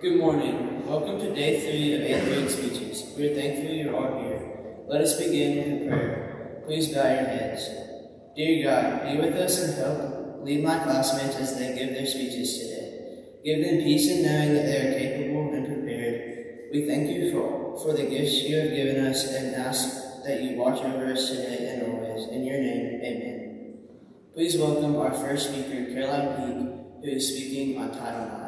Good morning. Welcome to day 3 of 8th grade speeches. We are thankful you're all here. Let us begin with a prayer. Please bow your heads. Dear God, be with us and help lead my classmates as they give their speeches today. Give them peace in knowing that they are capable and prepared. We thank you for the gifts you have given us and ask that you watch over us today and always. In your name, amen. Please welcome our first speaker, Caroline Peak, who is speaking on Title IX.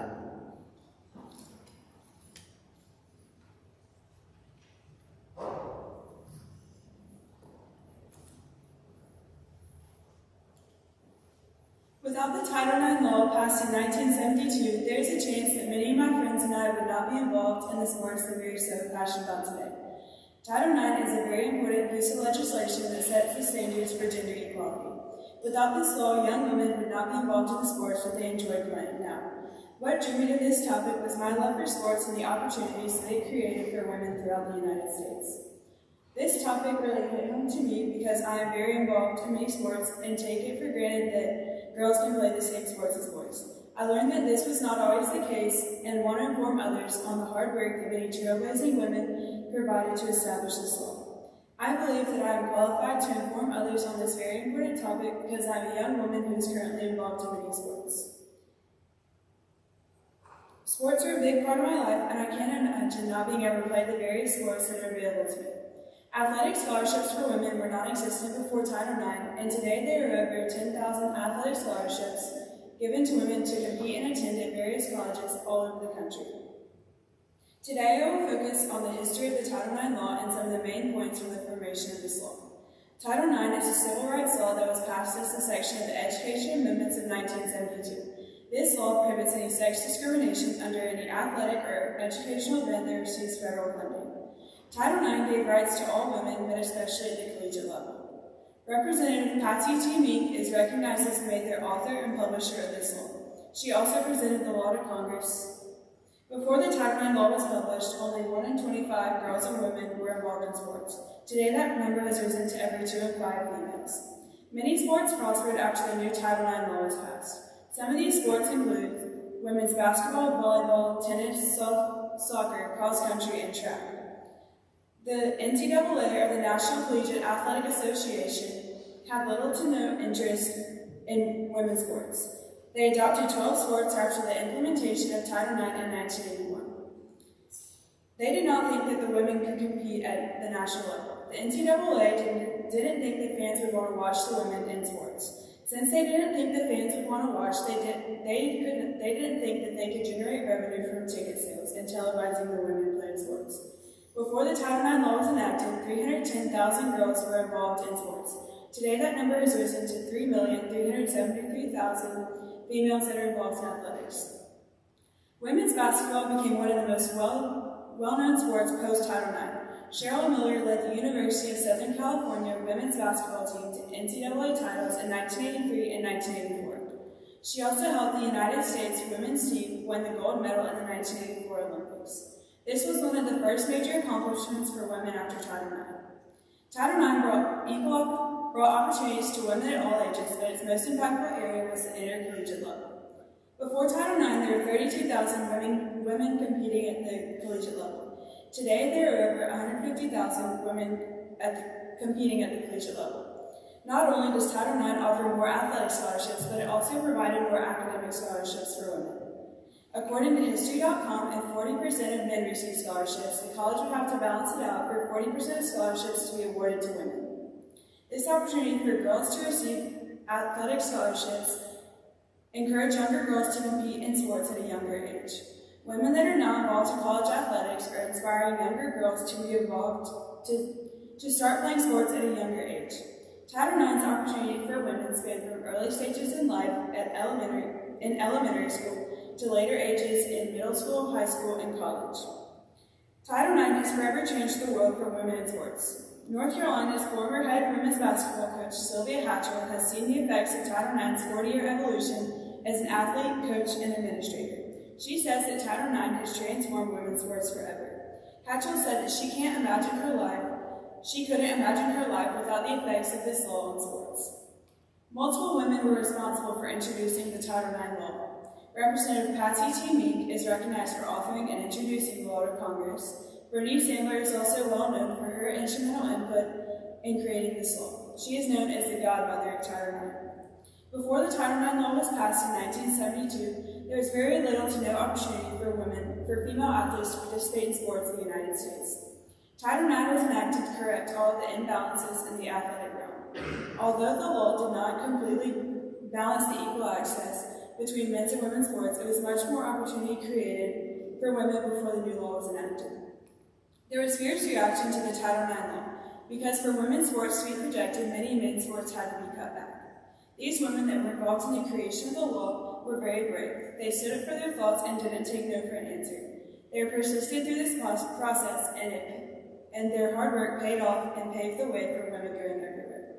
Without the Title IX law passed in 1972, there is a chance that many of my friends and I would not be involved in the sports that we are so passionate about today. Title IX is a very important piece of legislation that sets the standards for gender equality. Without this law, young women would not be involved in the sports that they enjoy playing now. What drew me to this topic was my love for sports and the opportunities that it created for women throughout the United States. This topic really hit home to me because I am very involved in many sports and take it for granted that girls can play the same sports as boys. I learned that this was not always the case and want to inform others on the hard work that many trailblazing women provided to establish this law. I believe that I am qualified to inform others on this very important topic because I am a young woman who is currently involved in many sports. Sports are a big part of my life, and I can't imagine not being able to play the various sports that are available to me. Athletic scholarships for women were non-existent before Title IX, and today there are over 10,000 athletic scholarships given to women to compete and attend at various colleges all over the country. Today I will focus on the history of the Title IX law and some of the main points from the formation of this law. Title IX is a civil rights law that was passed as a section of the Education Amendments of 1972. This law prohibits any sex discrimination under any athletic or educational event that receives federal funding. Title IX gave rights to all women, but especially at the collegiate level. Representative Patsy T. Mink is recognized as the author and publisher of this law. She also presented the law to Congress. Before the Title IX law was published, only 1 in 25 girls and women were involved in sports. Today that number has risen to every 2 in 5 females. Many sports prospered after the new Title IX law was passed. Some of these sports include women's basketball, volleyball, tennis, soccer, cross country, and track. The NCAA, or the National Collegiate Athletic Association, had little to no interest in women's sports. They adopted 12 sports after the implementation of Title IX in 1981. They did not think that the women could compete at the national level. The NCAA didn't think that fans would want to watch the women in sports. Since they didn't think that fans would want to watch, they didn't think that they could generate revenue from ticket sales and televising the women playing sports. Before the Title IX law was enacted, 310,000 girls were involved in sports. Today that number has risen to 3,373,000 females that are involved in athletics. Women's basketball became one of the most well-known sports post-Title IX. Cheryl Miller led the University of Southern California women's basketball team to NCAA titles in 1983 and 1984. She also helped the United States women's team win the gold medal in the 1984 Olympics. This was one of the first major accomplishments for women after Title IX. Title IX brought opportunities to women at all ages, but its most impactful area was the intercollegiate level. Before Title IX, there were 32,000 women competing at the collegiate level. Today, there are over 150,000 women competing at the collegiate level. Not only does Title IX offer more athletic scholarships, but it also provided more academic scholarships for women. According to History.com, if 40% of men receive scholarships, the college would have to balance it out for 40% of scholarships to be awarded to women. This opportunity for girls to receive athletic scholarships encourage younger girls to compete in sports at a younger age. Women that are now involved in college athletics are inspiring younger girls to be involved to start playing sports at a younger age. Title IX's opportunity for women span from early stages in life in elementary school to later ages in middle school, high school, and college. Title IX has forever changed the world for women in sports. North Carolina's former head women's basketball coach, Sylvia Hatchell, has seen the effects of Title IX's 40-year evolution as an athlete, coach, and administrator. She says that Title IX has transformed women's sports forever. Hatchell said that she couldn't imagine her life without the effects of this law on sports. Multiple women were responsible for introducing the Title IX law. Representative Patsy T. Meek is recognized for authoring and introducing the law to Congress. Bernice Sandler is also well known for her instrumental input in creating this law. She is known as the godmother of Title IX. Before the Title IX law was passed in 1972, there was very little to no opportunity for female athletes to participate in sports in the United States. Title IX was enacted to correct all of the imbalances in the athletic realm. Although the law did not completely balance the equal access between men's and women's sports, it was much more opportunity created for women before the new law was enacted. There was fierce reaction to the Title IX law, because for women's sports to be protected, many men's sports had to be cut back. These women that were involved in the creation of the law were very brave. They stood up for their thoughts and didn't take no for an answer. They persisted through this process, and their hard work paid off and paved the way for women going their career.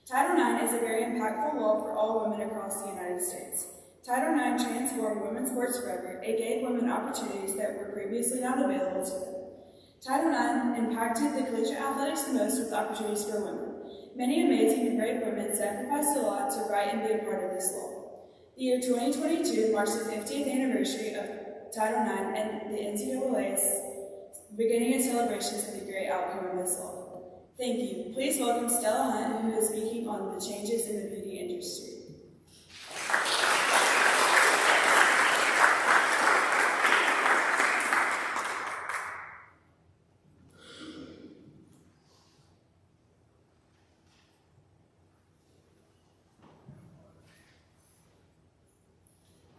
Title IX is a very impactful law for all women across the United States. Title IX transformed women's sports forever. It gave women opportunities that were previously not available to them. Title IX impacted the collegiate athletics the most with opportunities for women. Many amazing and brave women sacrificed a lot to write and be a part of this law. The year 2022 marks the 50th anniversary of Title IX, and the NCAA is beginning its celebrations with a great outcome of this law. Thank you. Please welcome Stella Hunt, who is speaking on the changes in the beauty industry.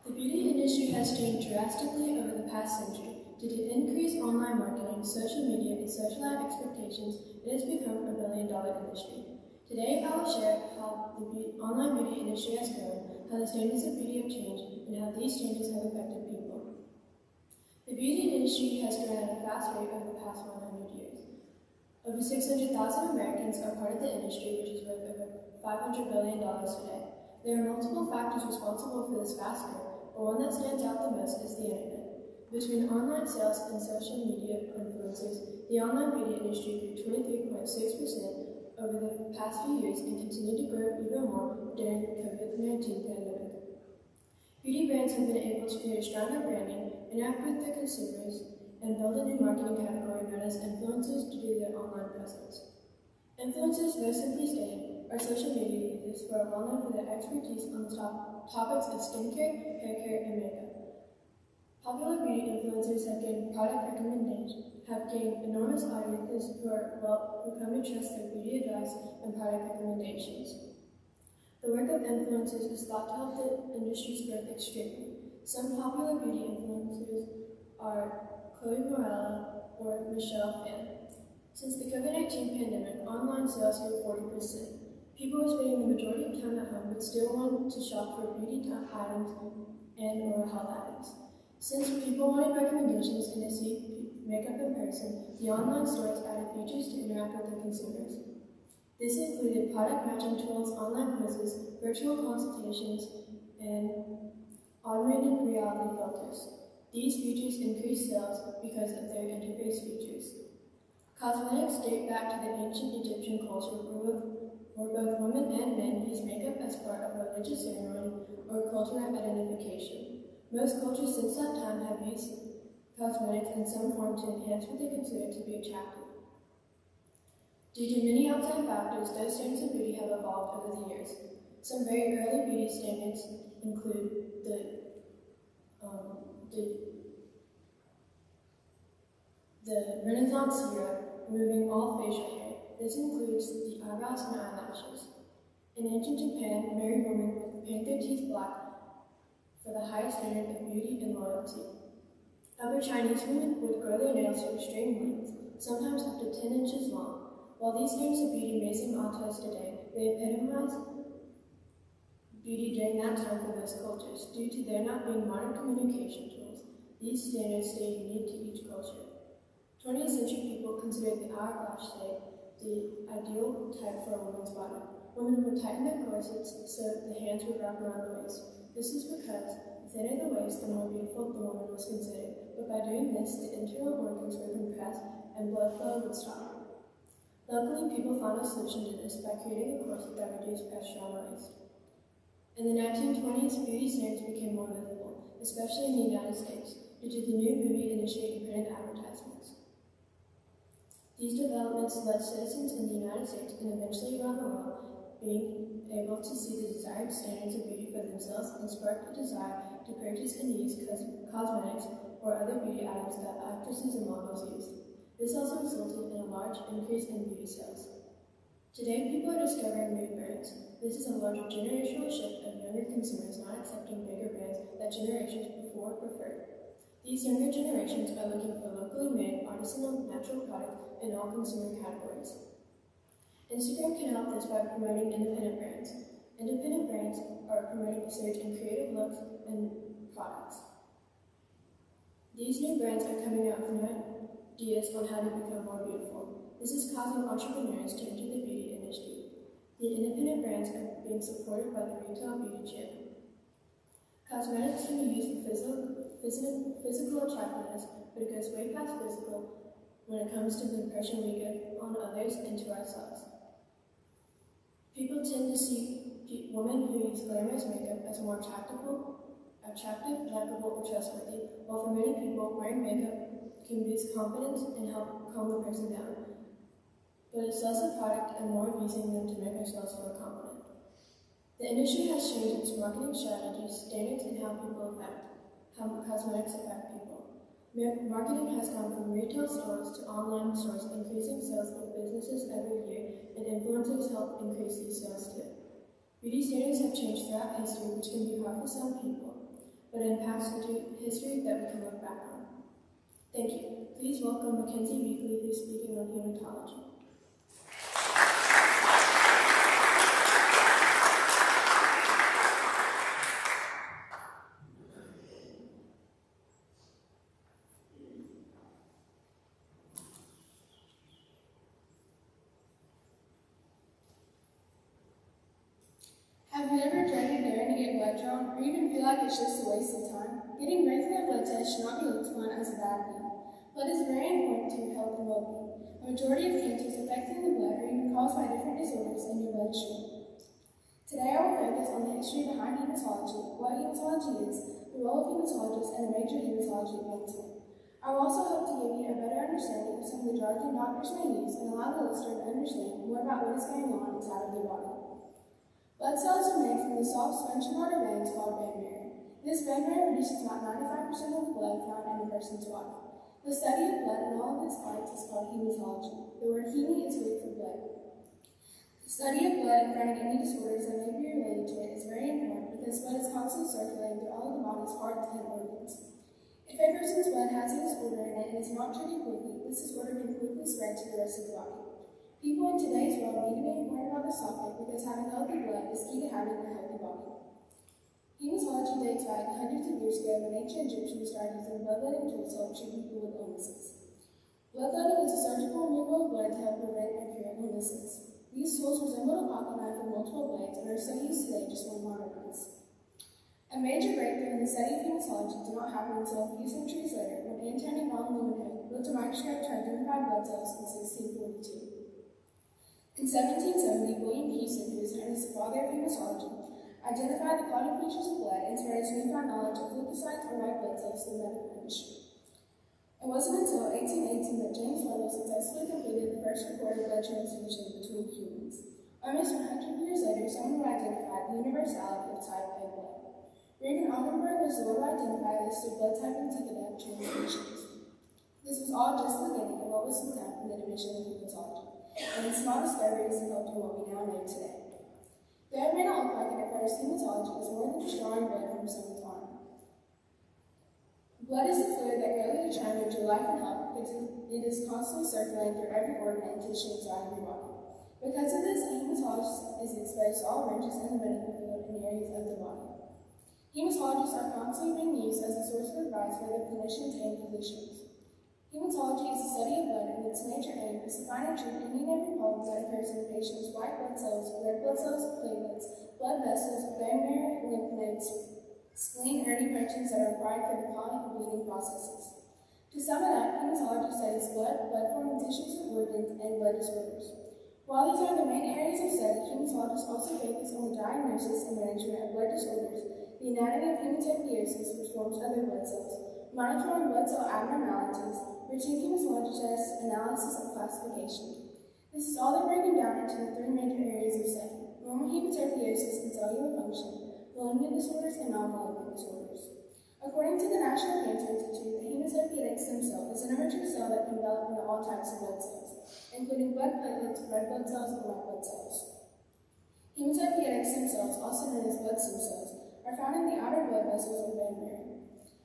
The beauty industry has changed drastically over the past century. Due to increased online marketing, social media, and socialized expectations, it has become a billion-dollar industry. Today, I will share how the online beauty industry has grown, how the standards of beauty have changed, and how these changes have affected people. The beauty industry has grown at a fast rate over the past 100 years. Over 600,000 Americans are part of the industry, which is worth over $500 billion today. There are multiple factors responsible for this fast growth, but one that stands out the most is the internet. Between online sales and social media influencers, the online beauty industry grew 23.6% over the past few years and continued to grow even more during the COVID-19 pandemic. Beauty brands have been able to create a stronger branding, interact with their consumers, and build a new marketing category known as influencers due to their online presence. Influencers, most simply stated, are social media users who are well known for their expertise on the topics of skincare, hair care, and makeup. Popular beauty influencers have gained enormous audiences who come to trust their beauty advice and product recommendations. The work of influencers is thought to help the industry's growth extremely. Some popular beauty influencers are Chloe Morella or Michelle Phan. Since the COVID-19 pandemic, online sales grew 40%. People are spending the majority of time at home but still want to shop for beauty items and/or health items. Since people wanted recommendations and to see makeup in person, the online stores added features to interact with their consumers. This included product matching tools, online quizzes, virtual consultations, and augmented reality filters. These features increased sales because of their interface features. Cosmetics date back to the ancient Egyptian culture where both women and men used makeup as part of a religious ceremony or cultural identification. Most cultures since that time have used cosmetics in some form to enhance what they consider to be attractive. Due to many outside factors, those standards of beauty have evolved over the years. Some very early beauty standards include the Renaissance era, removing all facial hair. This includes the eyebrows and eyelashes. In ancient Japan, married women would paint their teeth black for the highest standard of beauty and loyalty. Other Chinese women would grow their nails to extreme lengths, sometimes up to 10 inches long. While these standards of beauty may seem odd to us today, they epitomize beauty during that time for those cultures. Due to there not being modern communication tools, these standards stay unique to each culture. 20th century people considered the hourglass shape the ideal type for a woman's body. Women would tighten their corsets so the hands would wrap around the waist. This is because the thinner the waist, the more beautiful the woman was considered, but by doing this, the internal organs were compressed and blood flow would stop. Luckily, people found a solution to this by creating a corset that reduced pressure on the waist. In the 1920s, beauty standards became more visible. especially in the United States, due to the new movie industry and print advertisements. These developments led citizens in the United States and eventually around the world being able to see the desired standards of beauty for themselves and sparked a desire to purchase and use cosmetics or other beauty items that actresses and models use. This also resulted in a large increase in beauty sales. Today, people are discovering new brands. This is a larger generational shift of younger consumers not accepting bigger brands that generations before preferred. These younger generations are looking for locally made, artisanal, natural products in all consumer categories. Instagram can help this by promoting independent brands. Independent brands are promoting a surge in creative looks and products. These new brands are coming out with new ideas on how to become more beautiful. This is causing entrepreneurs to enter the beauty industry. The independent brands are being supported by the retail beauty channel. Cosmetics can be used for physical attractiveness, but it goes way past physical when it comes to the impression we give on others and to ourselves. People tend to see women who use glamorous makeup as more attractive, likable, or trustworthy, while for many people, wearing makeup can boost confidence and help calm the person down. But it's less a product and more of using them to make ourselves feel confident. The industry has changed its marketing strategies, standards, and how cosmetics affect people. Marketing has gone from retail stores to online stores, increasing sales of businesses every year, and influencers help increase these sales too. Beauty standards have changed throughout history, which can be hard for some people, but it impacts history that we can look back on. Thank you. Please welcome Mackenzie Weekly, who is speaking on hematology. Have you ever dreaded daring to get blood drawn, or even feel like it's just a waste of time? Getting regular blood tests should not be looked upon as a bad thing. Blood is very important to your health and well-being. A majority of cancers affecting the blood are even caused by different disorders in your bloodstream. Today I will focus on the history behind hematology, what hematology is, the role of hematologists, and a major hematology advancement. I will also hope to give you a better understanding of some of the jargon doctors may use and allow the listener to understand more about what is going on inside of their body. Blood cells are made from the soft sponge and water veins called bone marrow. This bone marrow produces about 95% of the blood found in a person's body. The study of blood and all of its parts is called hematology. The word heme is Greek for blood. The study of blood and finding any disorders that may be related to it is very important because blood is constantly circulating through all of the body's parts and organs. If a person's blood has a disorder in it and is not treated quickly, this disorder can quickly spread to the rest of the body. People in today's world need to be informed about this topic because having healthy blood is key to having a healthy body. Hematology dates back hundreds of years ago when ancient Egyptians started using bloodletting tools to help treat people with illnesses. Bloodletting is a surgical removal of blood to help prevent or cure illnesses. These tools resemble a pocket knife with multiple blades and are still used today just more modernized. A major breakthrough in the study of hematology did not happen until a few centuries later when Antoine von Leeuwenhoek built a microscope to identify blood cells in 1642. In 1770, William Houston, who is known as the father of hematology, identified the clotting features of blood and spread his newfound knowledge of leukocytes or white blood cells to the medical industry. It wasn't until 1818 that James Webb successfully completed the first recorded blood transfusion between humans. Almost 100 years later, someone would identify the universality of type A blood. Raymond Ogdenburg was the one who identified this through blood type and ticketed transfusions. This was all just the beginning of what was to come in the division of hematology, and its small discoveries have helped in what we now know today. Though it may not look like it at first, hematology is more than just drawing blood from someone's arm. Blood is the fluid that greatly determines your life and health because it is constantly circulating through every organ and tissue inside of your body. Because of this, a hematologist is exposed to all branches in the medical field and areas of the body. Hematologists are constantly being used as a source of advice for their clinicians and physicians. Hematology is the study of blood, and its major aim is to find and treat any and every problem that occurs in a patient's white blood cells, red blood cells, platelets, blood vessels, bone marrow, lymph nodes, spleen, or any proteins that are required for the clotting and bleeding processes. To sum it up, hematology studies blood, blood-forming tissues and organs, and blood disorders. While these are the main areas of study, hematologists also focus on the diagnosis and management of blood disorders the anatomy of hematopoiesis, which forms other blood cells, monitoring blood cell abnormalities, routine hematologist analysis and classification. This is all then broken down into the three major areas of study: normal hematopoiesis and cellular function, malignant disorders, and non-malignant disorders. According to the National Cancer Institute, the hematopoietic stem cell is an emerging cell that can develop into all types of blood cells, including blood platelets, red blood cells, and white blood cells. Hematopoietic stem cells, also known as blood stem cells, are found in the outer blood vessels or bone marrow.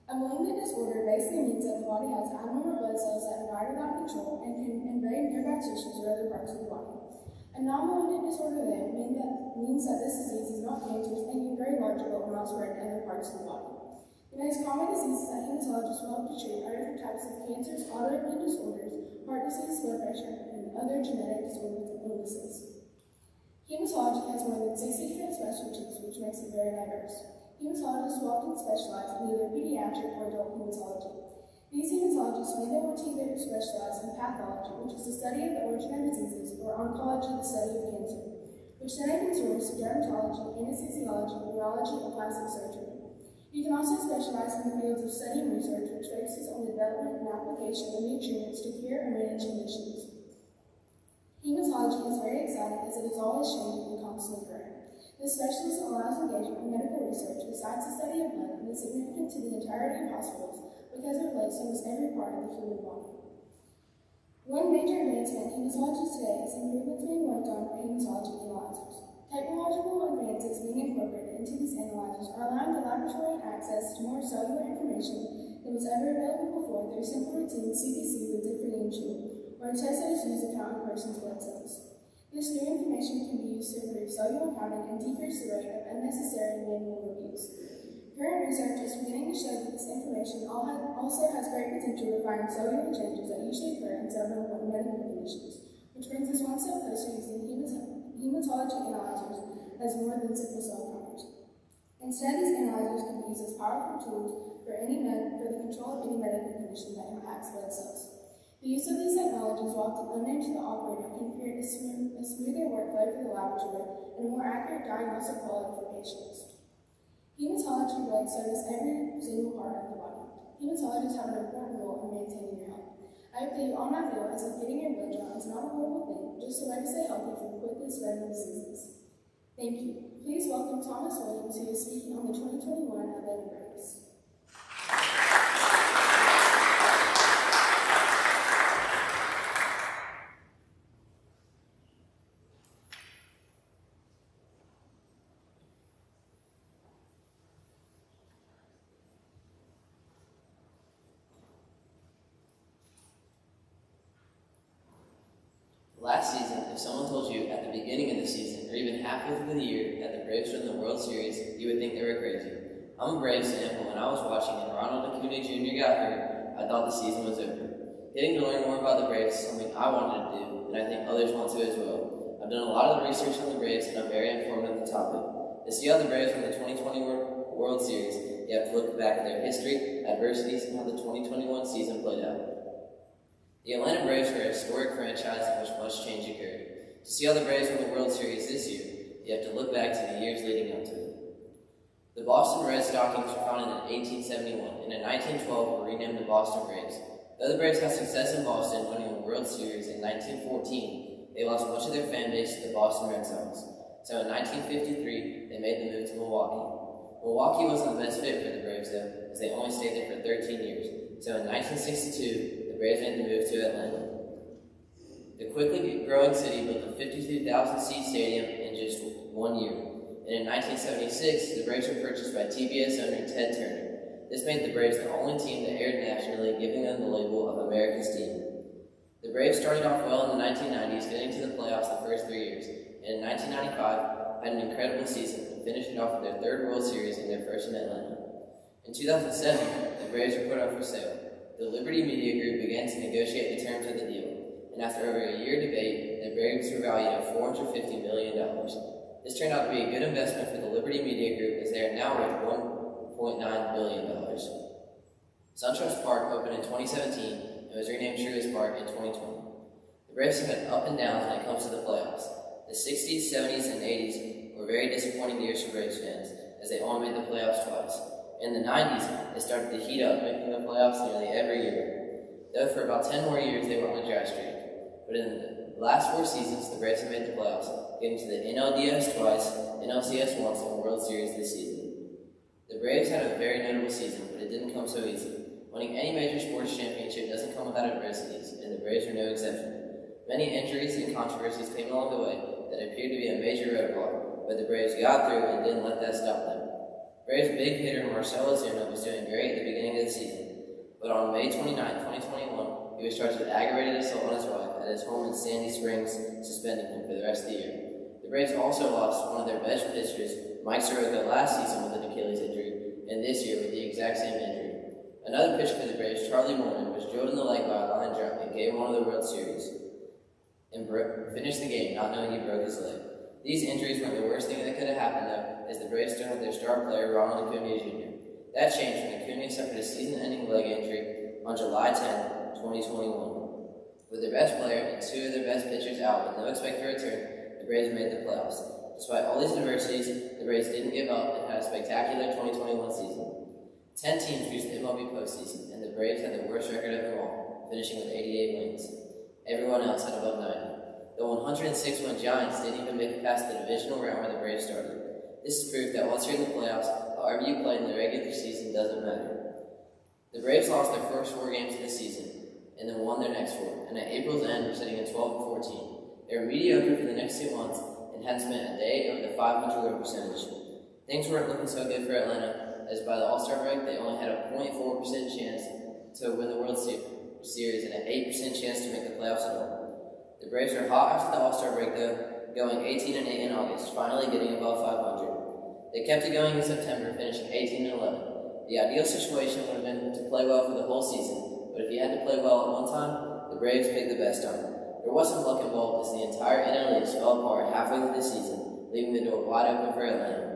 A malignant disorder basically means that the body has abnormal blood cells that divide without control and can invade nearby tissues or other parts of the body. A non-malignant disorder, then, means that this disease is not cancerous and can very large but will not spread to other parts of the body. The most common diseases that hematologists will help to treat are different types of cancers, autoimmune disorders, heart disease, blood pressure, and other genetic disorders and illnesses. Hematology has more than 60 different specialties, which makes it very diverse. Hematologists will often specialize in either pediatric or adult hematology. These hematologists may then want to either specialize in pathology, which is the study of the origin of diseases, or oncology, the study of cancer, which then opens doors to dermatology, anesthesiology, neurology, and plastic surgery. You can also specialize in the fields of study and research, which focuses on the development and application of new treatments to cure or manage conditions. Hematology is very exciting as it is always changing and constantly growing. This specialism allows engagement in medical research besides the study of blood and is significant to the entirety of hospitals because it relates to almost every part of the human body. One major advancement in hematology today is improvements being worked on for hematology analyzers. Technological advances being incorporated into these analyzers are allowing the laboratory access to more cellular information than was ever available before through simple routine CBC with differentiation, or a test that is used to count a person's blood cells. This new information can be used to improve cellular counting and decrease the rate of unnecessary manual reviews. Current research is beginning to show that this information also has great potential to find cellular changes that usually occur in several medical conditions, which brings us one step closer to using hematology analyzers as more than simple cell counters. Instead, these analyzers can be used as powerful tools for the control of any medical condition that impacts blood cells. The use of these technologies, while often unknown to the operator, can create a smoother workflow for the laboratory and a more accurate diagnostic quality for patients. Hematology blood serves every single part of the body. Hematologists have an important role in maintaining your health. I hope that you all now feel as if getting your blood drawn is not a horrible thing, just a way to stay healthy from quickly spreading diseases. Thank you. Please welcome Thomas Williams, who is speaking on the 2021 Atlanta Braves. Last season, if someone told you at the beginning of the season, or even halfway through the year, that the Braves won the World Series, you would think they were crazy. I'm a Braves fan, but when I was watching and Ronald Acuna Jr. got hurt, I thought the season was over. Getting to learn more about the Braves is something I wanted to do, and I think others want to as well. I've done a lot of the research on the Braves, and I'm very informed on the topic. To see how the Braves won the 2020 World Series, you have to look back at their history, adversities, and how the 2021 season played out. The Atlanta Braves were a historic franchise in which much change occurred. To see how the Braves won the World Series this year, you have to look back to the years leading up to it. The Boston Red Stockings were founded in 1871, and in 1912 were renamed the Boston Braves. Though the Braves had success in Boston, winning a World Series in 1914, they lost much of their fan base to the Boston Red Sox. So in 1953, they made the move to Milwaukee. Milwaukee wasn't the best fit for the Braves, though, as they only stayed there for 13 years. So in 1962, the Braves made the move to Atlanta. The quickly growing city built a 52,000-seat stadium in just 1 year. And in 1976, the Braves were purchased by TBS owner Ted Turner. This made the Braves the only team that aired nationally, giving them the label of America's team. The Braves started off well in the 1990s, getting to the playoffs the first 3 years, and in 1995 had an incredible season and finished it off with their third World Series and their first in Atlanta. In 2007, the Braves were put up for sale. The Liberty Media Group began to negotiate the terms of the deal, and after over a year debate, the Braves were valued at $450 million. This turned out to be a good investment for the Liberty Media Group, as they are now worth $1.9 billion. SunTrust Park opened in 2017 and was renamed Truist Park in 2020. The Braves have had up and downs when it comes to the playoffs. The 60s, 70s, and 80s were very disappointing years for Braves fans, as they only made the playoffs twice. In the 90s, they started to heat up, making the playoffs nearly every year. Though for about 10 more years, they were on a dry streak. But in the last 4 seasons, the Braves have made the playoffs, getting to the NLDS twice, NLCS once, and World Series this season. The Braves had a very notable season, but it didn't come so easy. Winning any major sports championship doesn't come without adversities, and the Braves were no exception. Many injuries and controversies came along the way that appeared to be a major roadblock, but the Braves got through and didn't let that stop them. Braves big hitter Marcell Ozuna was doing great at the beginning of the season, but on May 29, 2021, he was charged with aggravated assault on his wife at his home in Sandy Springs, suspending him for the rest of the year. The Braves also lost one of their best pitchers, Mike Soroka, last season with an Achilles injury, and this year with the exact same injury. Another pitcher for the Braves, Charlie Morton, was drilled in the leg by a line drive in Game 1 of the World Series, and finished the game not knowing he broke his leg. These injuries weren't the worst thing that could have happened, though, as the Braves still had their star player, Ronald Acuna Jr. That changed when Acuna suffered a season-ending leg injury on July 10, 2021. With their best player and 2 of their best pitchers out with no expected return, the Braves made the playoffs. Despite all these adversities, the Braves didn't give up and had a spectacular 2021 season. 10 teams reached the MLB postseason, and the Braves had the worst record of them all, finishing with 88 wins. Everyone else had above 90. The 106-win Giants didn't even make it past the divisional round where the Braves started. This is proof that once you're in the playoffs, however you played in the regular season doesn't matter. The Braves lost their first 4 games of the season, and then won their next 4, and at April's end were sitting at 12-14. They were mediocre for the next 2 months, and hadn't spent a day over the .500 win percentage. Things weren't looking so good for Atlanta, as by the All-Star break, they only had a 0.4% chance to win the World Series and an 8% chance to make the playoffs at all. The Braves are hot after the All-Star break, though, going 18-8 in August, finally getting above .500. They kept it going in September, finishing 18-11. The ideal situation would have been to play well for the whole season, but if you had to play well at one time, the Braves picked the best time. There was some luck involved as the entire NL East fell apart halfway through the season, leaving the door wide open for Atlanta.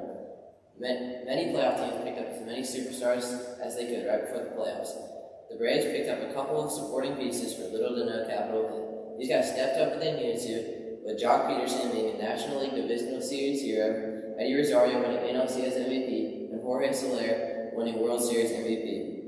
Many playoff teams picked up as many superstars as they could right before the playoffs. The Braves picked up a couple of supporting pieces for little to no capital hit. These guys stepped up when they needed to, with Jock Peterson being a National League Divisional Series hero, Eddie Rosario winning NLCS MVP, and Jorge Soler winning World Series MVP.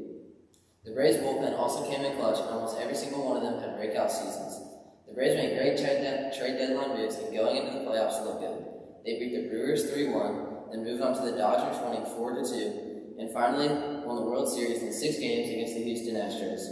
The Braves bullpen also came in clutch, and almost every single one of them had breakout seasons. The Braves made great trade deadline moves, and going into the playoffs looked good. They beat the Brewers 3-1, then moved on to the Dodgers winning 4-2, and finally won the World Series in 6 games against the Houston Astros.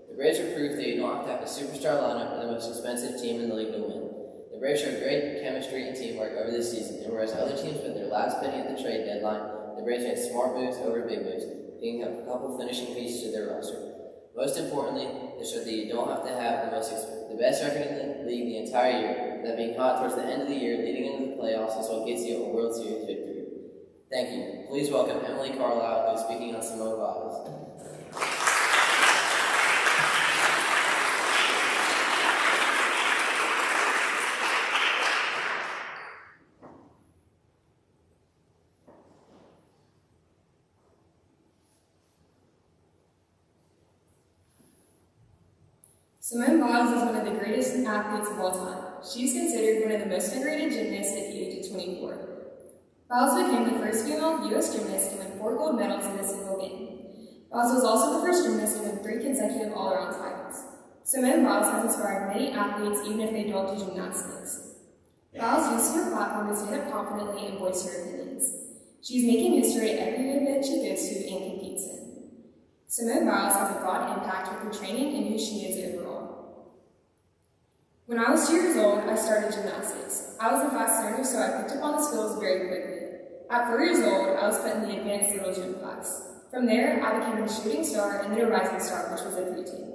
The Braves are proof that you don't have to have a superstar lineup or the most expensive team in the league to win. The Braves showed great chemistry and teamwork over this season, and whereas other teams put their last penny at the trade deadline, the Braves made smart moves over big moves, picking up a couple finishing pieces to their roster. Most importantly, they showed that you don't have to have the best record in the league the entire year, that being hot towards the end of the year leading into the playoffs is what gets you a World Series victory. Thank you. Please welcome Emily Carlisle, who is speaking on Simone Biles. Simone Biles is one of the greatest athletes of all time. She's considered one of the most decorated gymnasts at the age of 24. Biles became the first female U.S. gymnast to win 4 gold medals in a single game. Biles was also the first gymnast to win 3 consecutive all-around titles. Simone Biles has inspired many athletes even if they don't do gymnastics. Biles uses her platform to stand up confidently and voice her opinions. She's making history at every event she goes to and competes in. Simone Biles has a broad impact with her training and who she is overall. When I was 2 years old, I started gymnastics. I was a fast learner, so I picked up on the skills very quickly. At 4 years old, I was put in the advanced little gym class. From there, I became a shooting star and then a rising star, which was a 3 team.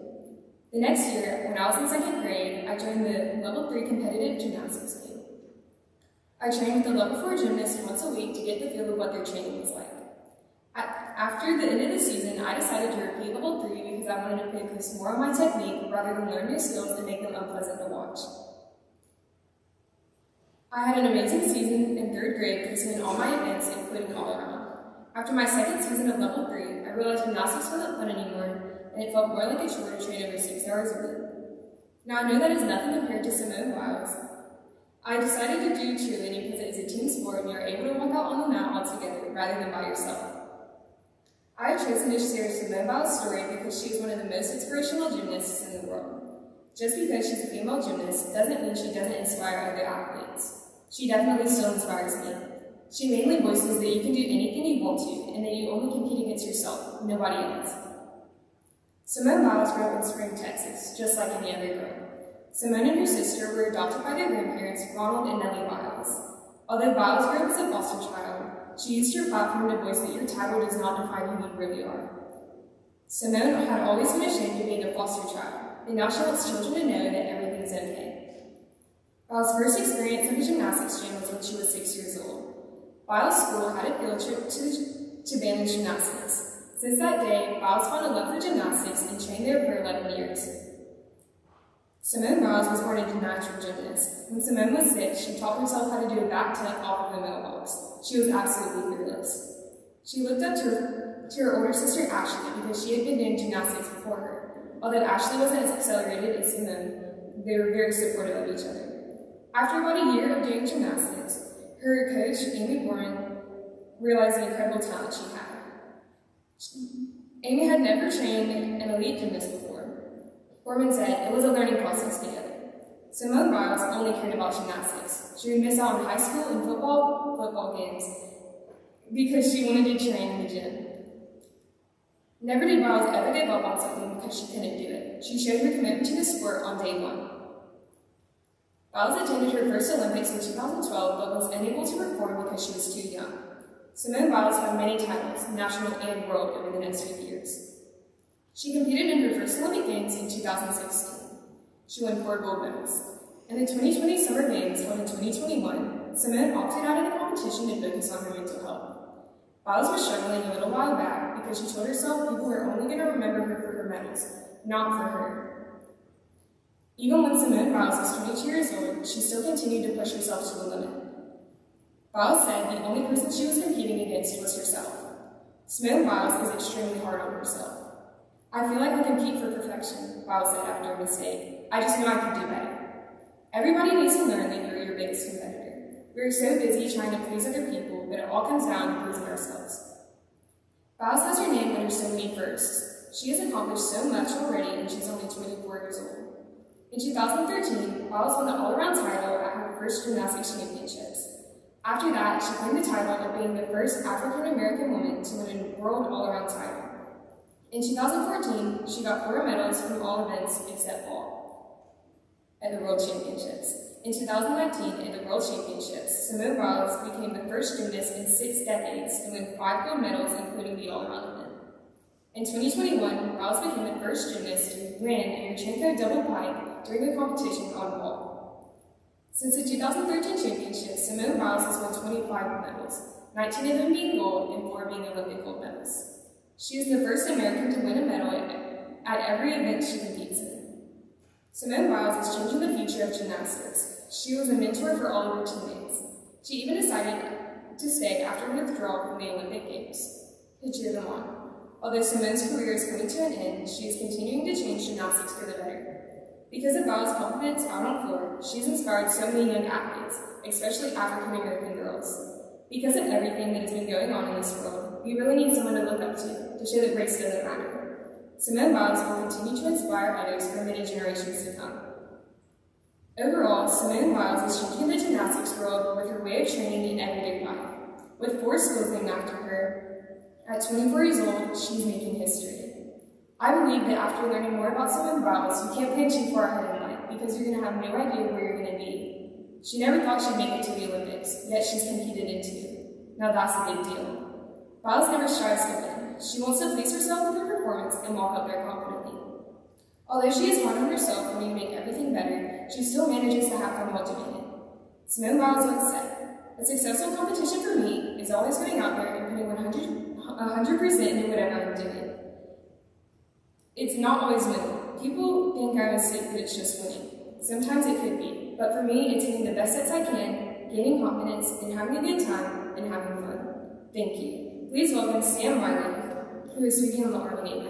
The next year, when I was in 2nd grade, I joined the Level 3 competitive gymnastics team. I trained with the Level 4 gymnast once a week to get the feel of what their training was like. After the end of the season, I decided to repeat Level 3 because I wanted to focus more on my technique rather than learn new skills and make them unpleasant to watch. I had an amazing season in 3rd grade, placing in all my events, including all around. After my 2nd season of Level 3, I realized gymnastics wasn't fun anymore, and it felt more like a chore to train over 6 hours a week. Now I know that is nothing compared to Simone Biles. I decided to do cheerleading because it is a team sport and you're able to walk out on the mat all together rather than by yourself. I have chosen to share Simone Biles' story because she is one of the most inspirational gymnasts in the world. Just because she's a female gymnast doesn't mean she doesn't inspire other athletes. She definitely still inspires me. She mainly voices that you can do anything you want to and that you only compete against yourself, nobody else. Simone Biles grew up in Spring, Texas, just like any other girl. Simone and her sister were adopted by their grandparents, Ronald and Nellie Biles. Although Biles grew up as a foster child, she used her platform to voice that your title does not define who you really are. Simone had always been ashamed of being a foster child, and now she wants children to know that everything's okay. Biles' first experience in the gymnastics gym was when she was 6 years old. Biles' school had a field trip to Baylor Gymnastics. Since that day, Biles found a love for gymnastics and trained there for 11 years. Simone Biles was born a natural gymnast. When Simone was 6, she taught herself how to do a back tuck off of the mailbox. She was absolutely fearless. She looked up to her older sister Ashley because she had been doing gymnastics before her. Although Ashley wasn't as accelerated as Simone, they were very supportive of each other. After about a year of doing gymnastics, her coach, Amy Boren, realized the incredible talent she had. Amy had never trained an elite gymnast before. Borman said it was a learning process together. Simone Biles only cared about gymnastics. She would miss out on high school and football games because she wanted to train in the gym. Never did Biles ever give up on something because she couldn't do it. She showed her commitment to the sport on day one. Biles attended her first Olympics in 2012 but was unable to perform because she was too young. Simone Biles won many titles, national and world, over the next few years. She competed in her first Olympic Games in 2016. She won 4 gold medals. In the 2020 Summer Games held in 2021, Simone opted out of the competition to focus on her mental health. Biles was struggling a little while back because she told herself people were only going to remember her for her medals, not for her. Even when Simone Biles was 22 years old, she still continued to push herself to the limit. Biles said the only person she was competing against was herself. Simone Biles is extremely hard on herself. I feel like I compete for perfection, Biles said after a mistake. I just know I can do better. Everybody needs to learn that you're your biggest competitor. We are so busy trying to please other people, but it all comes down to pleasing ourselves. Biles has her name under so many firsts. She has accomplished so much already, and she's only 24 years old. In 2013, Biles won the all-around title at her first gymnastics championships. After that, she claimed the title of being the first African-American woman to win a world all-around title. In 2014, she got 4 medals from all events except ball at the World Championships. In 2019, at the World Championships, Simone Biles became the first gymnast in 6 decades to win 5 gold medals, including the all-around event. In 2021, Biles became the first gymnast to win a Yurchenko double pike during a competition on ball. Since the 2013 Championships, Simone Biles has won 25 medals, 19 of them being gold and 4 being Olympic gold medals. She is the first American to win a medal at every event she competes in. Simone Biles is changing the future of gymnastics. She was a mentor for all of her teammates. She even decided to stay after her withdrawal from the Olympic Games to cheer them on. Although Simone's career is coming to an end, she is continuing to change gymnastics for the better. Because of Biles' confidence out on floor, she's inspired so many young athletes, especially African American girls. Because of everything that has been going on in this world, we really need someone to look up to show that race doesn't matter. Simone Biles will continue to inspire others for many generations to come. Overall, Simone Biles is changing the gymnastics world with her way of training in everyday life. With 4 schools named after her, at 24 years old, she's making history. I believe that after learning more about Simone Biles, you can't plan too far ahead in life because you're going to have no idea where you're going to be. She never thought she'd make it to the Olympics, yet she's competed in 2. Now that's a big deal. Biles never strives to win. She wants to please herself with her performance and walk up there confidently. Although she is hard on herself wanting to make everything better, she still manages to have fun while doing it. Simone Biles once said, "A successful competition for me is always going out there and putting 100% into whatever I'm doing. It's not always winning. People think I mistake that it's just winning. Sometimes it could be, but for me, it's getting the best sets I can, gaining confidence, and having a good time, and having fun. Thank you." Please welcome Sam Riley, who is speaking on the Army Navy.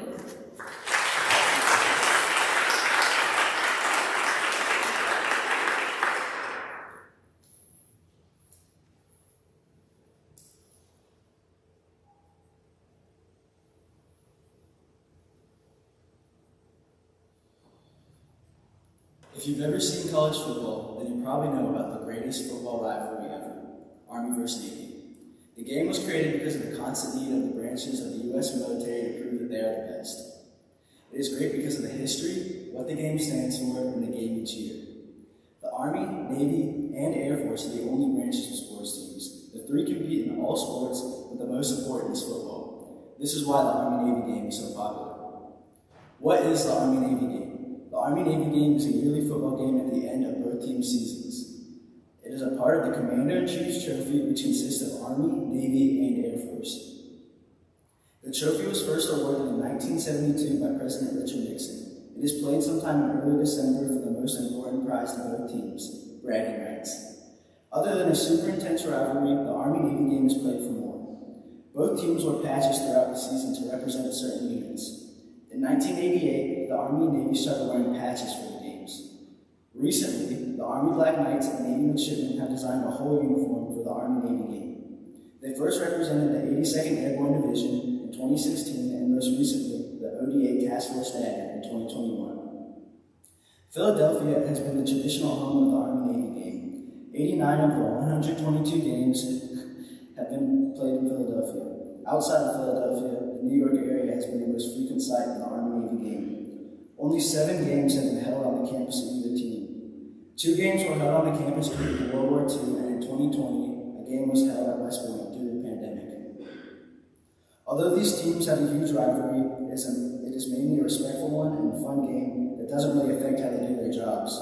If you've ever seen college football, then you probably know about the greatest football rivalry ever, Army versus Navy. The game was created because of the constant need of the branches of the U.S. military to prove that they are the best. It is great because of the history, what the game stands for, and the game each year. The Army, Navy, and Air Force are the only branches of sports teams. The three compete in all sports, but the most important is football. This is why the Army-Navy game is so popular. What is the Army-Navy game? The Army-Navy game is a yearly football game at the end of both team seasons. It is a part of the Commander-in-Chief's trophy, which consists of Army, Navy, and Air Force. The trophy was first awarded in 1972 by President Richard Nixon. It is played sometime in early December for the most important prize to both teams, bragging rights. Other than a super intense rivalry, the Army-Navy game is played for more. Both teams wore patches throughout the season to represent certain units. In 1988, the Army and Navy started wearing patches for the games. Recently, the Army Black Knights and Navy Midshipmen have designed a whole uniform for the Army-Navy game. They first represented the 82nd Airborne Division in 2016 and most recently the ODA Task Force Dagger in 2021. Philadelphia has been the traditional home of the Army-Navy game. 89 of the 122 games have been played in Philadelphia. Outside of Philadelphia, the New York area has been the most frequent site of the Army-Navy game. Only 7 games have been held on the campus of either team. 2 games were held on the campus during World War II, and in 2020, a game was held at West Point due to the pandemic. Although these teams have a huge rivalry, it is mainly a respectful one and a fun game that doesn't really affect how they do their jobs.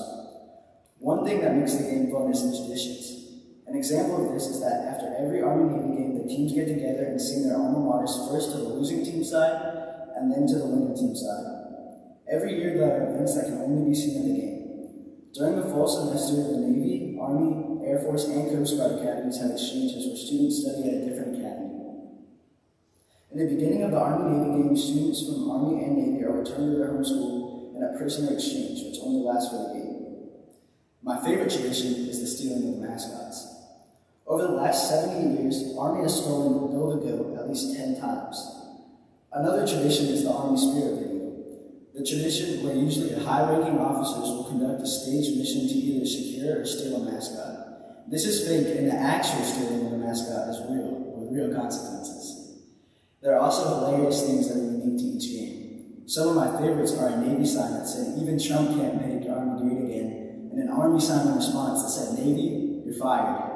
One thing that makes the game fun is the traditions. An example of this is that after every Army-Navy game, the teams get together and sing their alma maters first to the losing team side and then to the winning team side. Every year there are events that can only be seen in the game. During the fall semester, the Navy, Army, Air Force, and Coast Guard academies have exchanges where students study at a different academy. In the beginning of the Army-Navy game, students from Army and Navy are returned to their home school in a prisoner exchange, which only lasts for the game. My favorite tradition is the stealing of the mascots. Over the last 70 years, Army has stolen the Build-A-Goat at least 10 times. Another tradition is the Army Spirit Video. The tradition where usually high-ranking officers will conduct a staged mission to either secure or steal a mascot. This is fake, and the actual stealing of the mascot is real, with real consequences. There are also hilarious things that are unique to each game. Some of my favorites are a Navy sign that said, "Even Trump can't make Army great again," and an Army sign in response that said, "Navy, you're fired."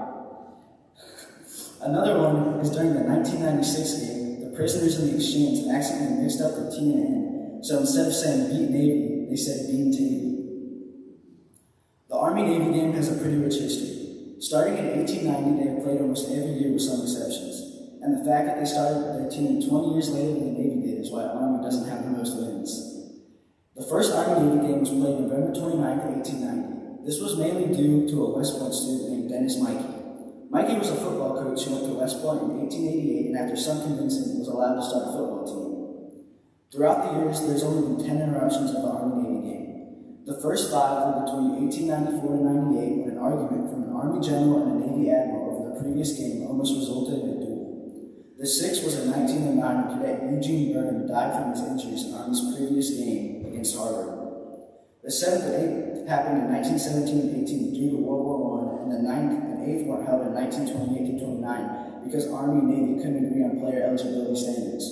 Another one is during the 1996 game, the prisoners in the exchange accidentally mixed up the T and N, so instead of saying "Beat Navy," they said "Bean Navy." The Army-Navy game has a pretty rich history. Starting in 1890, they have played almost every year with some exceptions, and the fact that they started their team 20 years later than the Navy did is why Army doesn't have the most wins. The first Army-Navy game was played November 29, 1890. This was mainly due to a West Point student named Dennis Mikey. Mikey was a football coach who went to West Point in 1888 and after some convincing was allowed to start a football team. Throughout the years, there's only been 10 interruptions of the Army-Navy game. The first 5 were between 1894 and 98 when an argument from an Army general and a Navy admiral over the previous game almost resulted in a duel. The 6th was in 1909 when Cadet Eugene Byrne died from his injuries in Army's previous game against Harvard. The 7th and 8th happened in 1917 and 18 due to World War I, and the 9th and 8th were held in 1928 to 29 because Army and Navy couldn't agree on player eligibility standards.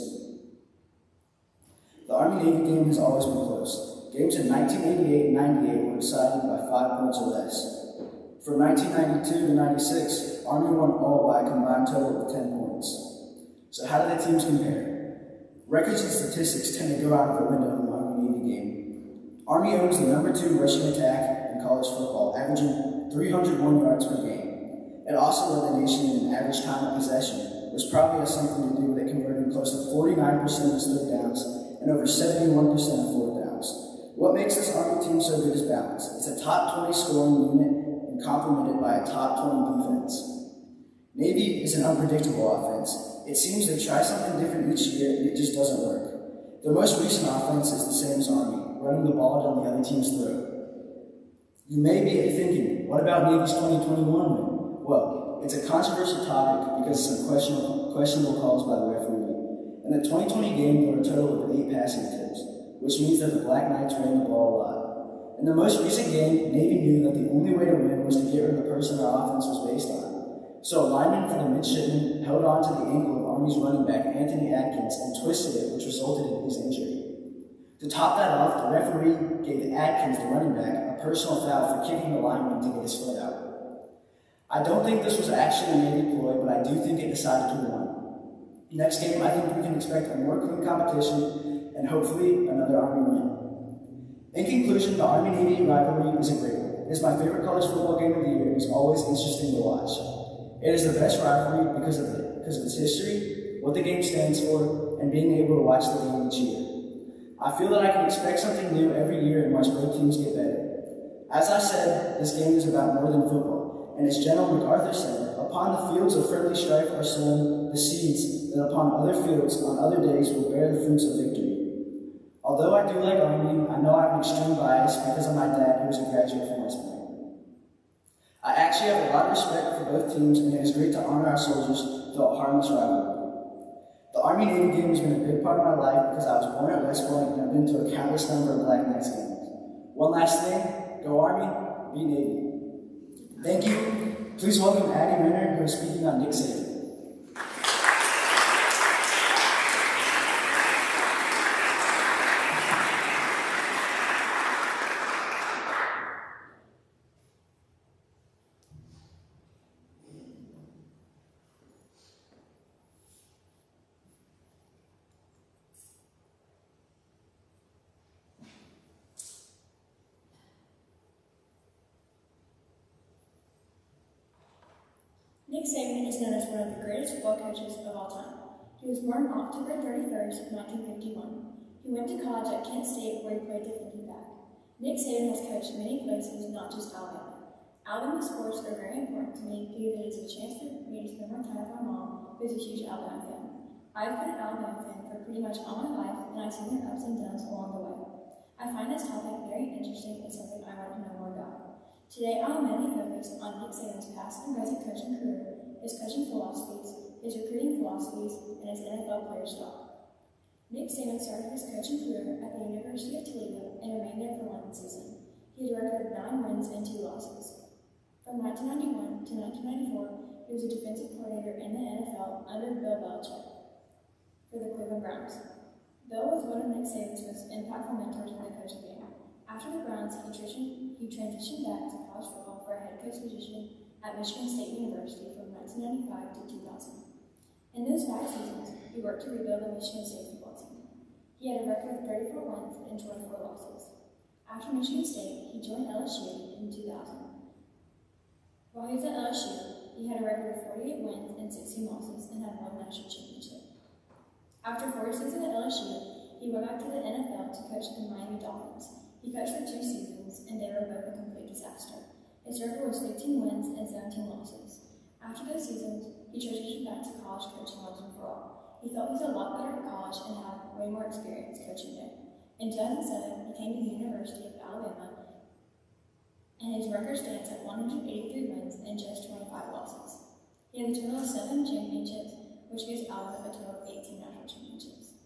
The Army-Navy game has always been close. Games in 1988 and 98 were decided by 5 points or less. From 1992 to 96, Army won all by a combined total of 10 points. So how do the teams compare? Records and statistics tend to go out of the window in the Army-Navy game. Army owns the number 2 rushing attack in college football, averaging 301 yards per game. It also led the nation in an average time of possession, which probably has something to do with it converting close to 49% of its third downs and over 71% of fourth downs. What makes this Army team so good is balance. It's a top 20 scoring unit and complemented by a top 20 defense. Navy is an unpredictable offense. It seems they try something different each year and it just doesn't work. Their most recent offense is the same as Army, running the ball down the other team's throat. You may be thinking, what about Navy's 2021 win? Well, it's a controversial topic because of some questionable calls by the referee. In the 2020 game, there were a total of 8 passing attempts, which means that the Black Knights ran the ball a lot. In the most recent game, Navy knew that the only way to win was to get rid of the person our offense was based on. So a lineman for the midshipmen held on to the ankle of Army's running back, Anthony Atkins, and twisted it, which resulted in his injury. To top that off, the referee gave Atkins, the running back, a personal foul for kicking the lineman to get his foot out. I don't think this was actually a Navy ploy, but I do think it decided who won. Next game, I think we can expect a more clean competition and hopefully another Army win. In conclusion, the Army-Navy rivalry is a great one. It is my favorite college football game of the year and is always interesting to watch. It is the best rivalry because of its history, what the game stands for, and being able to watch the game each year. I feel that I can expect something new every year and watch both teams get better. As I said, this game is about more than football, and as General MacArthur said, upon the fields of friendly strife are sown the seeds that upon other fields on other days will bear the fruits of victory. Although I do like Army, I know I have an extreme bias because of my dad who was a graduate from West Point. I actually have a lot of respect for both teams, and it is great to honor our soldiers through a harmless rivalry. The Army-Navy game has been a big part of my life because I was born at West Point and I've been to a countless number of Black Knights games. One last thing, go Army, be Navy. Thank you. Please welcome Addie Renner, who is speaking on Nick Saban. Nick Saban is known as one of the greatest football coaches of all time. He was born October 31st, 1951. He went to college at Kent State where he played defensive back. Nick Saban has coached many places, not just Alabama. Alabama sports are very important to me because it is a chance for me to spend more time with my mom, who is a huge Alabama fan. I've been an Alabama fan for pretty much all my life, and I've seen their ups and downs along the way. I find this topic very interesting and something I want to know more about. Today, I will mainly focus on Nick Saban's past and present coaching career, his coaching philosophies, his recruiting philosophies, and his NFL player style. Nick Saban started his coaching career at the University of Toledo and remained there for one season. He had a record of 9 wins and 2 losses. From 1991 to 1994, he was a defensive coordinator in the NFL under Bill Belichick for the Cleveland Browns. Bill was one of Nick Saban's most impactful mentors in the coaching game. After the Browns, he transitioned back to college football for a head coach position at Michigan State University from 1995 to 2000. In those 5 seasons, he worked to rebuild the Michigan State football team. He had a record of 34 wins and 24 losses. After Michigan State, he joined LSU in 2000. While he was at LSU, he had a record of 48 wins and 16 losses and had 1 national championship. After 4 seasons at LSU, he went back to the NFL to coach the Miami Dolphins. He coached for 2 seasons, and they were both a complete disaster. His record was 15 wins and 17 losses. After those seasons, he transitioned back to college coaching once and for all. He felt he was a lot better at college and had way more experience coaching there. In 2007, he came to the University of Alabama, and his record stands at 183 wins and just 25 losses. He has a total of 7 championships, which gives Alabama a total of 18 national championships.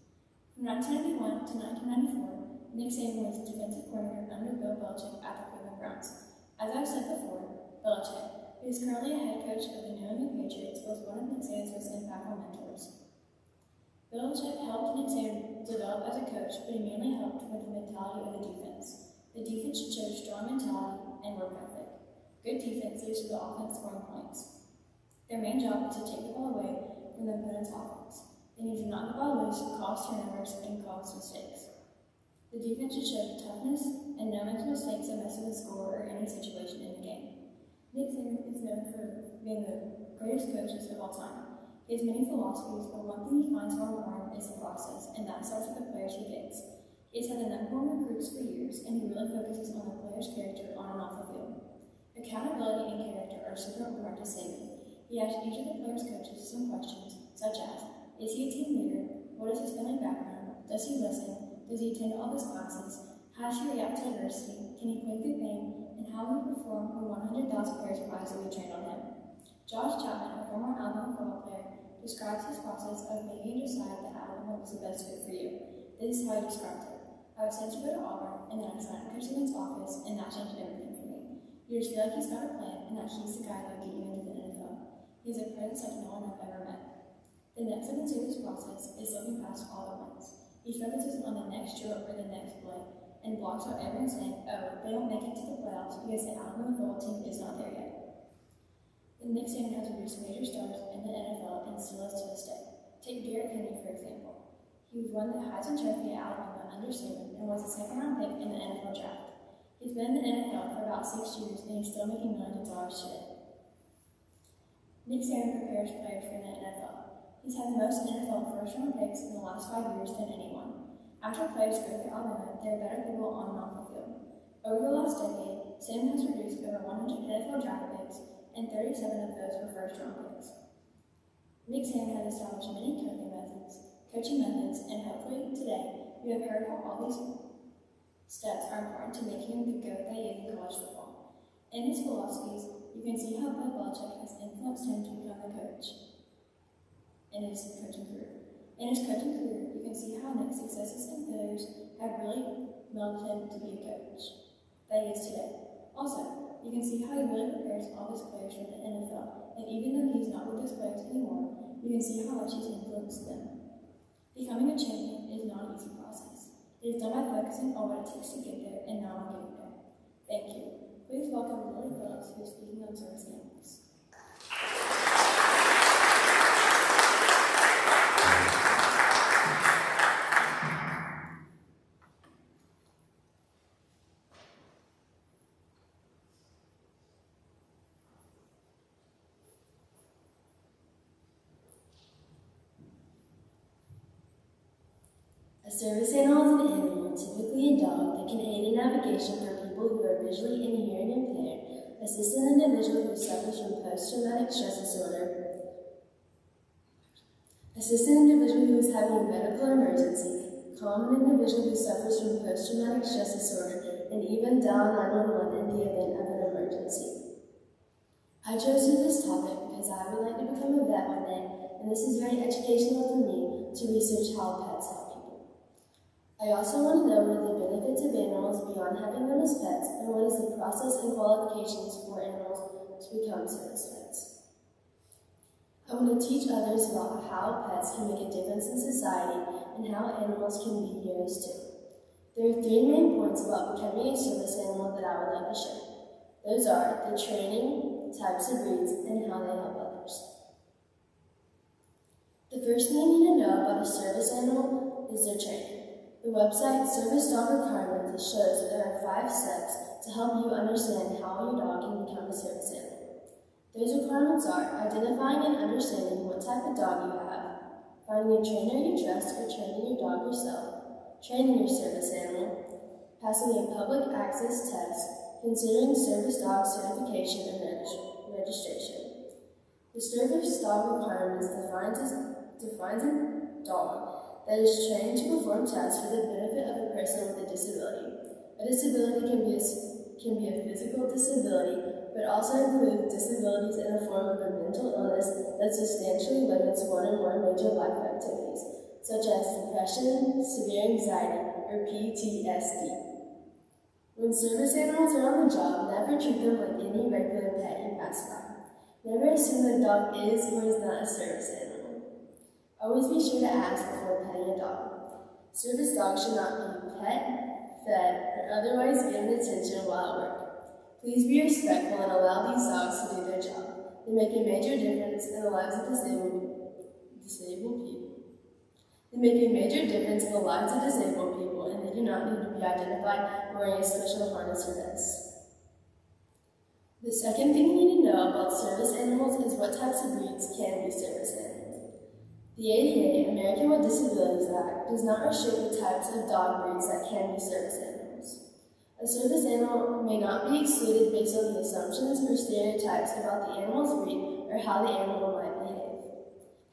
From 1991 to 1994, Nick Saban was the defensive coordinator under Bill Belichick at the Cleveland Browns. As I've said before, Belichick, who is currently a head coach of the New England Patriots, was one of Nick Saban's most impactful mentors. Belichick helped Nick Saban develop as a coach, but he mainly helped with the mentality of the defense. The defense should show strong mentality and work ethic. Good defense leads to the offense scoring points. Their main job is to take the ball away from the opponent's offense. They need to knock the ball loose, cause turnovers, and cause mistakes. The defense should show toughness and no mental mistakes that mess with the score or any situation in the game. Nick Saban is known for being the greatest coaches of all time. He has many philosophies, but one thing he finds more important is the process, and that starts with the players he gets. He has had the number 1 recruits for years, and he really focuses on the player's character on and off the field. Accountability and character are super important to Saban. He asks each of the players' coaches some questions, such as, is he a team leader? What is his family background? Does he listen? Does he attend all his classes? How does he react to adversity? Can he play through pain? And how will he perform when 100,000 pairs of eyes will be trained on him? Josh Chapman, a former Alabama football player, describes his process of making you decide that Alabama was the best fit for you. This is how he described it. I was sent to go to Auburn, and then I signed a coach in his office, and that changed everything for me. You just feel like he's got a plan, and that he's the guy that will get you into the NFL. He has a presence like no one I've ever met. The next step into this process is looking past all the wins. He focuses on the next drill or the next play, and blocks out everyone saying, oh, they don't make it to the playoffs because the Alabama football team is not there yet. The Nick Saban has produced major stars in the NFL and still is to this day. Take Derrick Henry, for example. He won the Heisman Trophy at Alabama under Saban and was a second-round pick in the NFL draft. He's been in the NFL for about 6 years and he's still making millions of dollars today. Nick Saban prepares players for the NFL. He's had the most NFL first-round picks in the last 5 years than anyone. After players go through Alabama, there are better people on and off the field. Over the last decade, Saban has produced over 100 NFL draft picks, and 37 of those were first-round picks. Nick Saban has established many coaching methods, and hopefully today you have heard how all these steps are important to making him the GOAT that he is in college football. In his philosophies, you can see how Bill Belichick has influenced him to become a coach in his coaching career. In his coaching career, you can see how Nick's successes and failures have really molded him to be a coach that he is today. Also, you can see how he really prepares all his players for the NFL, and even though he's not with those players anymore, you can see how much he's influenced them. Becoming a champion is not an easy process. It is done by focusing on what it takes to get there and not on getting there. Thank you. Please welcome Lily Phillips, who is speaking on service animals. A service animal is an animal, typically a dog, that can aid in navigation for people who are visually and hearing impaired, assist an individual who suffers from post-traumatic stress disorder, assist an individual who is having a medical emergency, calm an individual who suffers from post-traumatic stress disorder, and even dial 911 in the event of an emergency. I chose this topic because I would like to become a vet one day, and this is very educational for me to research how pets help people. I also want to know what are the benefits of animals beyond having them as pets, and what is the process and qualifications for animals to become service pets. I want to teach others about how pets can make a difference in society and how animals can be heroes too. There are 3 main points about becoming a service animal that I would like to share. Those are the training, types of breeds, and how they help others. The first thing you need to know about a service animal is their training. The website Service Dog Requirements shows that there are 5 steps to help you understand how your dog can become a service animal. Those requirements are identifying and understanding what type of dog you have, finding a trainer you trust or training your dog yourself, training your service animal, passing a public access test, considering service dog certification and registration. The Service Dog Requirements defines a dog that is trained to perform tasks for the benefit of a person with a disability. A disability can be a physical disability, but also include disabilities in the form of a mental illness that substantially limits one or more major life activities, such as depression, severe anxiety, or PTSD. When service animals are on the job, never treat them like any regular pet you pass by. Never assume that a dog is or is not a service animal. Always be sure to ask before petting a dog. Service dogs should not be pet, fed, or otherwise given attention while at work. Please be respectful and allow these dogs to do their job. They make a major difference in the lives of disabled people. They make a major difference in the lives of disabled people, and they do not need to be identified wearing a special harness or vest. The second thing you need to know about service animals is what types of breeds can be service animals. The ADA, American with Disabilities Act, does not restrict the types of dog breeds that can be service animals. A service animal may not be excluded based on the assumptions or stereotypes about the animal's breed or how the animal might behave.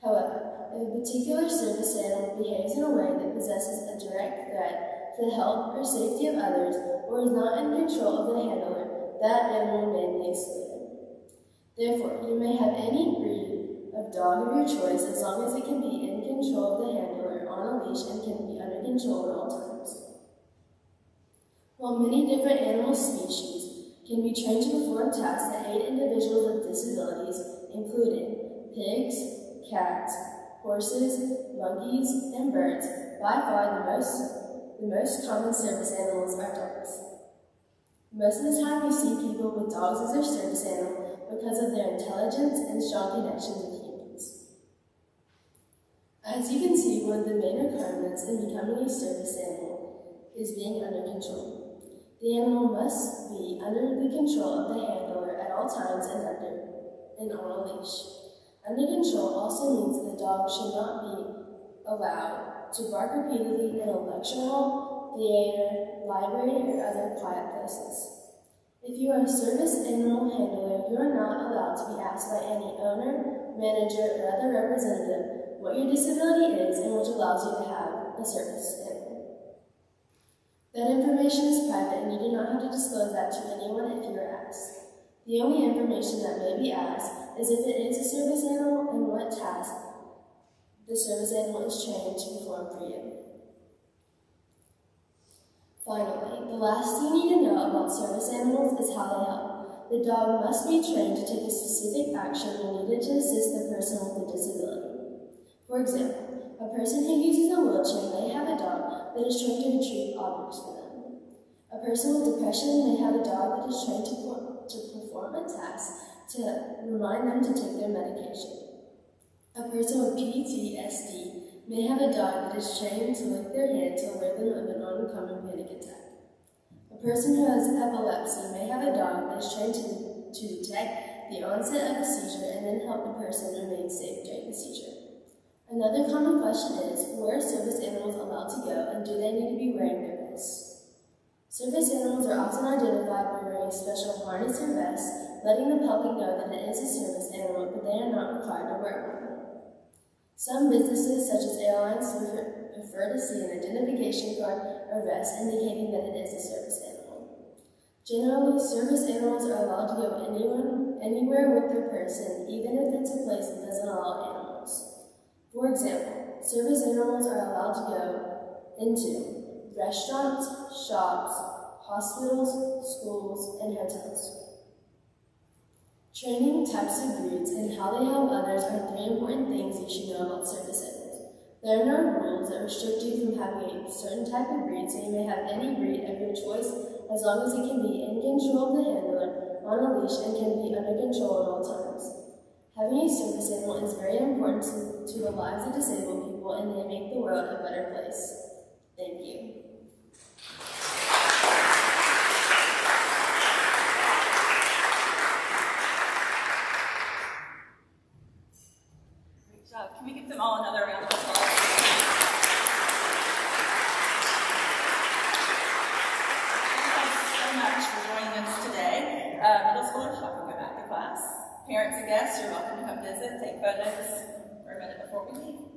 However, if a particular service animal behaves in a way that possesses a direct threat to the health or safety of others or is not in control of the handler, that animal may be excluded. Therefore, you may have any breed of dog of your choice as long as it can be in control of the handler on a leash and can be under control at all times. many different animal species can be trained to perform tasks that aid individuals with disabilities, including pigs, cats, horses, monkeys, and birds. By far, the most common service animals are dogs. Most of the time, we see people with dogs as their service animal because of their intelligence and strong connections with humans. As you can see, one of the main requirements in becoming a service animal is being under control. The animal must be under the control of the handler at all times and on a leash. Under control also means the dog should not be allowed to bark repeatedly in a lecture hall, theater, library, or other quiet places. If you are a service animal handler, you are not allowed to be asked by any owner, manager, or other representative what your disability is and which allows you to have a service animal. That information is private and you do not have to disclose that to anyone if you are asked. The only information that may be asked is if it is a service animal and what task the service animal is trained to perform for you. Finally, the last thing you need to know about service animals is how they help. The dog must be trained to take a specific action when needed to assist the person with a disability. For example, a person who uses a wheelchair may have a dog that is trained to retrieve objects for them. A person with depression may have a dog that is trained to perform a task to remind them to take their medication. A person with PTSD may have a dog that is trained to lick their hand to alert them of an oncoming panic attack. A person who has epilepsy may have a dog that is trained to detect the onset of a seizure and then help the person remain safe during the seizure. Another common question is, where are service animals allowed to go and do they need to be wearing their vests? Service animals are often identified by wearing a special harness or vest, letting the public know that it is a service animal, but they are not required to wear one. Some businesses, such as airlines, prefer to see an identification card or vest indicating that it is a service animal. Generally, service animals are allowed to go anywhere with their person, even if it's a place that doesn't allow animals. For example, service animals are allowed to go into restaurants, shops, hospitals, schools, and hotels. Training, types of breeds, and how they help others are 3 important things you should know about service animals. There are no rules that restrict you from having a certain type of breed, so you may have any breed of your choice as long as it can be in control of the handler, on a leash, and can be under control at all times. Having a service animal is very important to the lives of disabled people, and they make the world a better place. Thank you. Can we give them all another round of applause? Thank you so much for joining us today. Middle schoolers, welcome back to class. Parents and guests, you're welcome to come visit, take photos for a minute before we leave.